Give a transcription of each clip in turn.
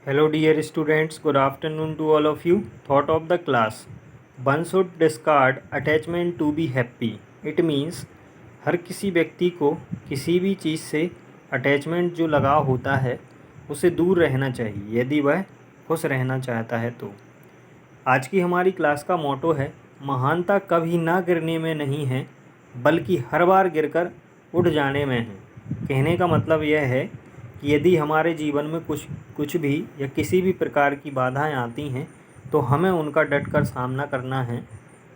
Hello dear students, good afternoon to all of you. Thought of the class. One should discard attachment to be happy. It means हर किसी व्यक्ति को किसी भी चीज़ से attachment जो लगाव होता है उसे दूर रहना चाहिए यदि वह खुश रहना चाहता है तो। आज की हमारी क्लास का मोटो है महानता कभी ना गिरने में नहीं है बल्कि हर बार गिरकर उठ जाने में है। कहने का मतलब यह है कि यदि हमारे जीवन में कुछ भी या किसी भी प्रकार की बाधाएं आती हैं तो हमें उनका डटकर सामना करना है,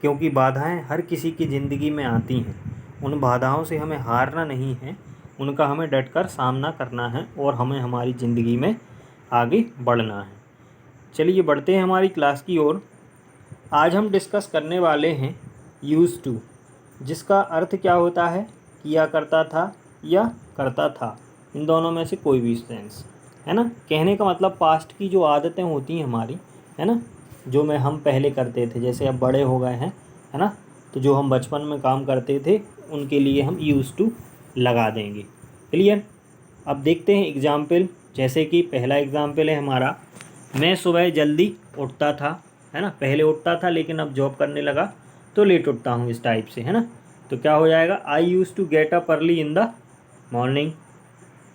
क्योंकि बाधाएं हर किसी की ज़िंदगी में आती हैं। उन बाधाओं से हमें हारना नहीं है, उनका हमें डटकर सामना करना है और हमें हमारी ज़िंदगी में आगे बढ़ना है। चलिए बढ़ते हैं हमारी क्लास की ओर। आज हम डिस्कस करने वाले हैं यूज़ टू, जिसका अर्थ क्या होता है, किया करता था या करता था, इन दोनों में से कोई भी सेंस है ना। कहने का मतलब पास्ट की जो आदतें होती हैं हमारी, है ना, जो हम पहले करते थे, जैसे अब बड़े हो गए हैं, है ना, तो जो हम बचपन में काम करते थे उनके लिए हम यूज़ टू लगा देंगे। क्लियर। अब देखते हैं एग्ज़ाम्पल। जैसे कि पहला एग्ज़ाम्पल है हमारा, मैं सुबह जल्दी उठता था, है ना। पहले उठता था लेकिन अब जॉब करने लगा तो लेट उठता हूँ, इस टाइप से, है ना। तो क्या हो जाएगा, I use to get up early in the morning.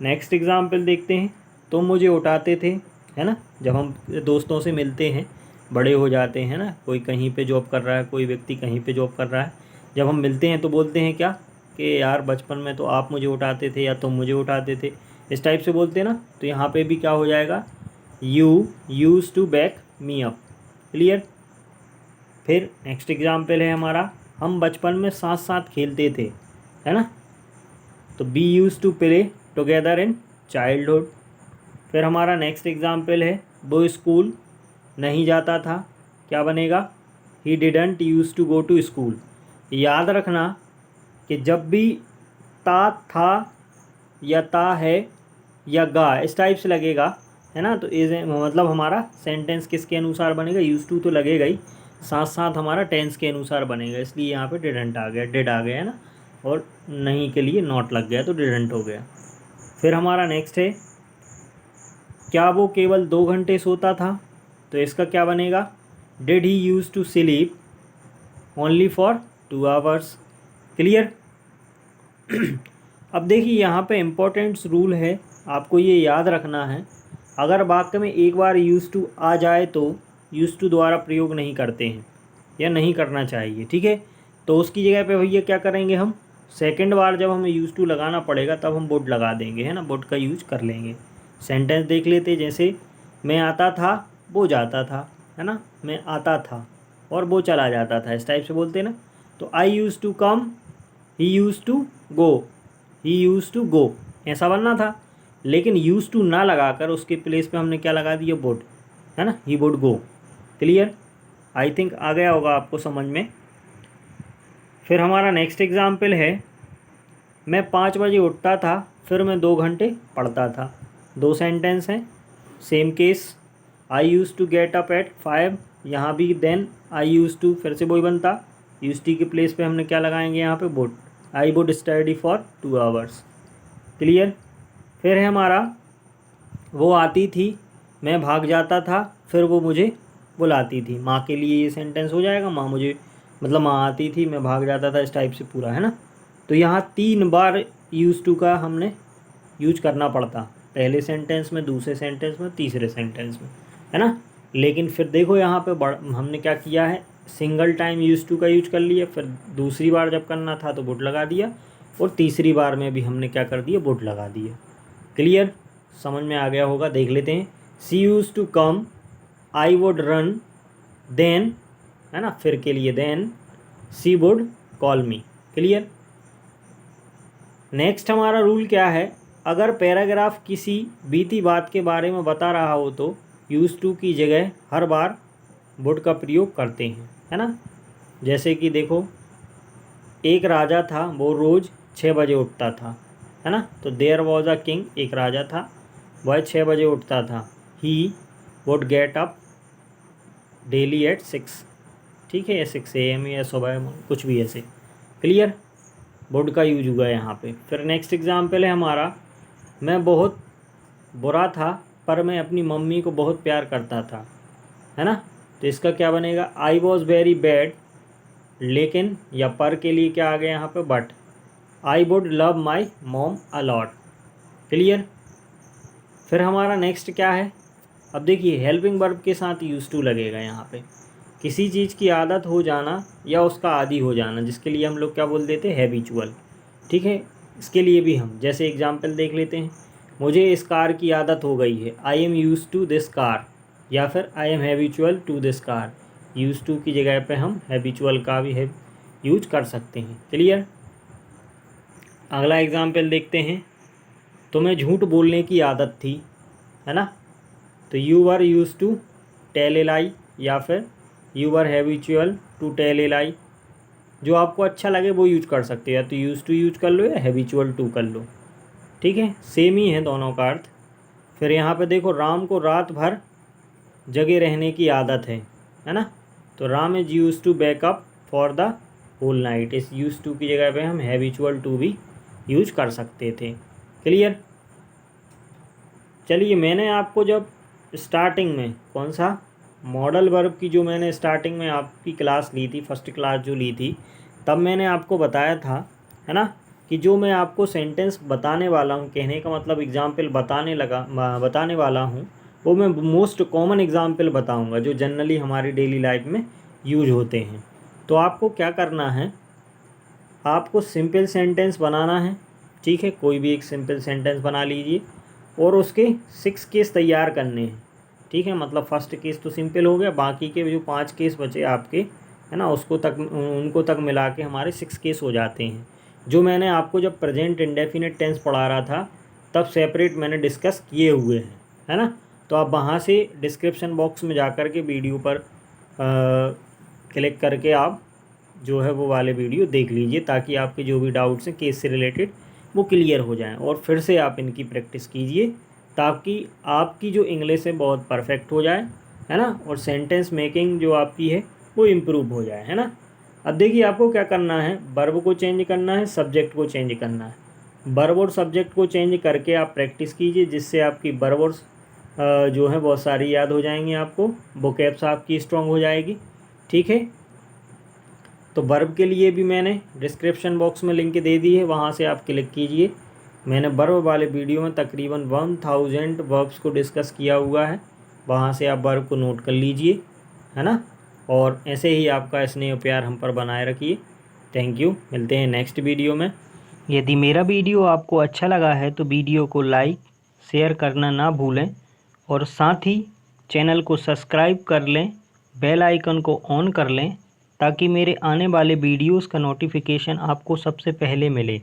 Next example देखते हैं, तुम मुझे उठाते थे, है ना। जब हम दोस्तों से मिलते हैं, बड़े हो जाते हैं ना, कोई कहीं पे जॉब कर रहा है, कोई व्यक्ति कहीं पे जॉब कर रहा है, जब हम मिलते हैं तो बोलते हैं क्या कि यार बचपन में तो आप मुझे उठाते थे या तुम मुझे उठाते थे, इस टाइप से बोलते हैं ना। तो यहाँ पे भी क्या हो जाएगा, you use to back me up. Clear. फिर नेक्स्ट एग्जाम्पल है हमारा, हम बचपन में साथ साथ खेलते थे, है ना। तो we use to play together in childhood. फिर हमारा नेक्स्ट एग्जाम्पल है, वो स्कूल नहीं जाता था, क्या बनेगा, he didn't use to go to school. याद रखना कि जब भी ता था या ता है या गा इस टाइप से लगेगा, है ना, तो इस मतलब हमारा सेंटेंस किसके अनुसार बनेगा, यूज़ टू तो लगेगा ही, साथ साथ हमारा टेंस के अनुसार बनेगा। इसलिए यहाँ पे डिडंट आ गया, डिड आ गया, है ना, और नहीं के लिए नॉट लग गया तो डिडंट हो गया। फिर हमारा नेक्स्ट है, क्या वो केवल 2 घंटे सोता था, तो इसका क्या बनेगा, did he use to sleep only for 2 hours. Clear. अब देखिए यहाँ पे इम्पोर्टेंट रूल है, आपको ये याद रखना है, अगर वाक्य में एक बार यूज़ टू आ जाए तो यूज़ टू द्वारा प्रयोग नहीं करते हैं या नहीं करना चाहिए, ठीक है। तो उसकी जगह पे भैया क्या करेंगे, हम सेकंड बार जब हमें यूज़ टू लगाना पड़ेगा तब हम वुड लगा देंगे, है ना, वुड का यूज कर लेंगे। सेंटेंस देख लेते, जैसे मैं आता था वो जाता था, है ना, मैं आता था और वो चला जाता था, इस टाइप से बोलते हैं ना। तो I use to come, he use to go, he use to go, ऐसा बनना था, लेकिन यूज़ टू ना लगाकर उसके प्लेस पे हमने क्या लगा दिया, वुड, है ना, he would go. Clear. I think आ गया होगा आपको समझ में। फिर हमारा नेक्स्ट एग्जाम्पल है, मैं 5 बजे उठता था फिर मैं 2 घंटे पढ़ता था। 2 सेंटेंस हैं, same case. I use to get up at 5, यहाँ भी देन आई यूज़ टू फिर से वही बनता, यूज़ टी के प्लेस पे हमने क्या लगाएंगे यहाँ पे, would. I would study for 2 hours. Clear. फिर है हमारा, वो आती थी मैं भाग जाता था फिर वो मुझे बुलाती थी। माँ के लिए ये सेंटेंस हो जाएगा, माँ मुझे, मतलब माँ आती थी मैं भाग जाता था, इस टाइप से पूरा, है ना। तो यहाँ 3 बार यूज़ टू का हमने यूज करना पड़ता, पहले सेंटेंस में, दूसरे सेंटेंस में, तीसरे सेंटेंस में, है ना। लेकिन फिर देखो यहाँ पे हमने क्या किया है, सिंगल टाइम यूज़ टू का यूज कर लिया, फिर दूसरी बार जब करना था तो वुड लगा दिया, और तीसरी बार में भी हमने क्या कर दिया, वुड लगा दिया। क्लियर। समझ में आ गया होगा। देख लेते हैं, she use to come, I would run, then, है ना, फिर के लिए then, she would call me. Clear. Next हमारा रूल क्या है, अगर पैराग्राफ किसी बीती बात के बारे में बता रहा हो तो यूज़ टू की जगह हर बार वुड का प्रयोग करते हैं, है ना। जैसे कि देखो, एक राजा था वो रोज़ 6 बजे उठता था, है ना। तो देयर वॉज अ किंग, एक राजा था वह 6 बजे उठता था, he would get up daily at 6, ठीक है, या 6 AM या सुबह कुछ भी ऐसे। क्लियर। वुड का यूज हुआ है यहाँ पे। फिर नेक्स्ट एग्जाम्पल है हमारा, मैं बहुत बुरा था पर मैं अपनी मम्मी को बहुत प्यार करता था, है ना। तो इसका क्या बनेगा, आई वॉज वेरी बैड, लेकिन या पर के लिए क्या आ गया यहाँ पे, but. I would love my mom a lot. Clear. फिर हमारा नेक्स्ट क्या है, अब देखिए हेल्पिंग वर्ब के साथ यूज टू लगेगा यहाँ पे। किसी चीज़ की आदत हो जाना या उसका आदी हो जाना, जिसके लिए हम लोग क्या बोल देते हैं, हैबिचुअल। ठीक है, इसके लिए भी हम जैसे एग्जाम्पल देख लेते हैं। मुझे इस कार की आदत हो गई है, I am use to this car, या फिर I am habitual to this car. Use to की जगह पे हम हैबिचुअल का भी है यूज कर सकते हैं। क्लियर। अगला एग्जाम्पल देखते हैं। तुम्हें झूठ बोलने की आदत थी, है ना। तो you were use to tell a lie, या फिर you were habitual to tell a lie. जो आपको अच्छा लगे वो यूज कर सकते हो, या तो यूज टू यूज कर लो या हैबिचुअल टू कर लो। ठीक है, सेम ही है दोनों का अर्थ। फिर यहाँ पे देखो, राम को रात भर जगे रहने की आदत है ना। तो Ram is use to backup for the whole night. इस यूज टू की जगह पे हम हैबिचुअल टू भी यूज कर सकते थे। क्लियर। चलिए, मैंने आपको जब स्टार्टिंग में कौन सा मॉडल वर्ब की जो मैंने स्टार्टिंग में आपकी क्लास ली थी, फर्स्ट क्लास जो ली थी, तब मैंने आपको बताया था, है ना, कि जो मैं आपको सेंटेंस बताने वाला हूँ, कहने का मतलब एग्जाम्पल बताने वाला हूँ, वो मैं मोस्ट कॉमन एग्जाम्पल बताऊँगा जो जनरली हमारी डेली लाइफ में यूज होते हैं। तो आपको क्या करना है, आपको सिंपल सेंटेंस बनाना है। ठीक है, कोई भी एक सिंपल सेंटेंस बना लीजिए और उसके 6 केस तैयार करने हैं। ठीक है, मतलब फर्स्ट केस तो सिंपल हो गया, बाकी के जो 5 केस बचे आपके, है ना, उनको तक मिला के हमारे 6 केस हो जाते हैं। जो मैंने आपको जब प्रेजेंट इंडेफिनिट टेंस पढ़ा रहा था तब सेपरेट मैंने डिस्कस किए हुए हैं, है ना। तो आप वहाँ से डिस्क्रिप्शन बॉक्स में जा कर के वीडियो पर क्लिक करके आप जो है वो वाले वीडियो देख लीजिए, ताकि आपके जो भी डाउट्स हैं केस से रिलेटेड वो क्लियर हो जाएं, और फिर से आप इनकी प्रैक्टिस कीजिए ताकि आपकी जो इंग्लिश है बहुत परफेक्ट हो जाए, है ना, और सेंटेंस मेकिंग जो आपकी है वो इम्प्रूव हो जाए, है ना। अब देखिए आपको क्या करना है, वर्ब को चेंज करना है, सब्जेक्ट को चेंज करना है। वर्ब और सब्जेक्ट को चेंज करके आप प्रैक्टिस कीजिए, जिससे आपकी वर्ब और जो है बहुत सारी याद हो जाएंगी आपको, वोकैब्स आपकी स्ट्रॉन्ग हो जाएगी। ठीक है, तो वर्ब के लिए भी मैंने डिस्क्रिप्शन बॉक्स में लिंक दे दी है, वहाँ से आप क्लिक कीजिए। मैंने वर्ब वाले वीडियो में तकरीबन 1000 वर्ब्स को डिस्कस किया हुआ है, वहाँ से आप वर्ब को नोट कर लीजिए, है ना। और ऐसे ही आपका स्नेह प्यार हम पर बनाए रखिए। थैंक यू, मिलते हैं नेक्स्ट वीडियो में। यदि मेरा वीडियो आपको अच्छा लगा है तो वीडियो को लाइक शेयर करना ना भूलें, और साथ ही चैनल को सब्सक्राइब कर लें, बेल आइकन को ऑन कर लें, ताकि मेरे आने वाले वीडियोस का नोटिफिकेशन आपको सबसे पहले मिले।